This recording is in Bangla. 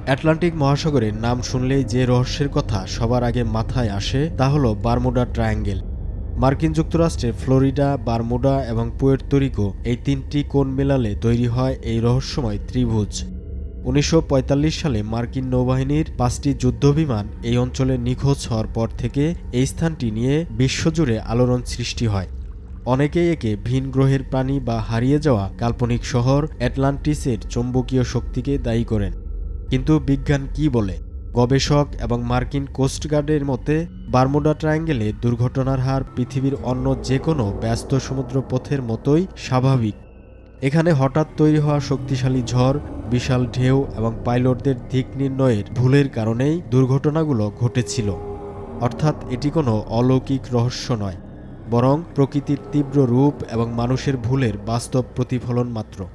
আটলান্টিক মহাসাগরের নাম শুনলেই যে রহস্যের কথা সবার আগে মাথায় আসে তা হলো বারমুডা ট্রায়াঙ্গেল। মার্কিন যুক্তরাষ্ট্রের ফ্লোরিডা, বারমুডা এবং পুয়ের্তো রিকো এই তিনটি কোণ মেলালে তৈরি হয় এই রহস্যময় ত্রিভুজ। ১৯৪৫ সালে মার্কিন নৌবাহিনীর ৫টি যুদ্ধবিমান এই অঞ্চলে নিখোঁজ হওয়ার পর থেকে এই স্থানটি নিয়ে বিশ্বজুড়ে আলোড়ন সৃষ্টি হয়। অনেকেই একে ভিন গ্রহের প্রাণী বা হারিয়ে যাওয়া কাল্পনিক শহর অ্যাটলান্টিসের চৌম্বকীয় শক্তিকে দায়ী করেন। কিন্তু বিজ্ঞান কি বলে? গবেষক এবং মার্কিন কোস্টগার্ডের মতে বারমুডা ট্রায়াঙ্গেলে দুর্ঘটনার হার পৃথিবীর অন্য যে কোনো ব্যস্ত সমুদ্র পথের মতোই স্বাভাবিক। এখানে হঠাৎ তৈরি হওয়া শক্তিশালী ঝড়, বিশাল ঢেউ এবং পাইলটদের দিক নির্ণয়ের ভুলের কারণেই দুর্ঘটনাগুলো ঘটেছিল। অর্থাৎ এটি কোনো অলৌকিক রহস্য নয়, বরং প্রকৃতির তীব্র রূপ এবং মানুষের ভুলের বাস্তব প্রতিফলন মাত্র।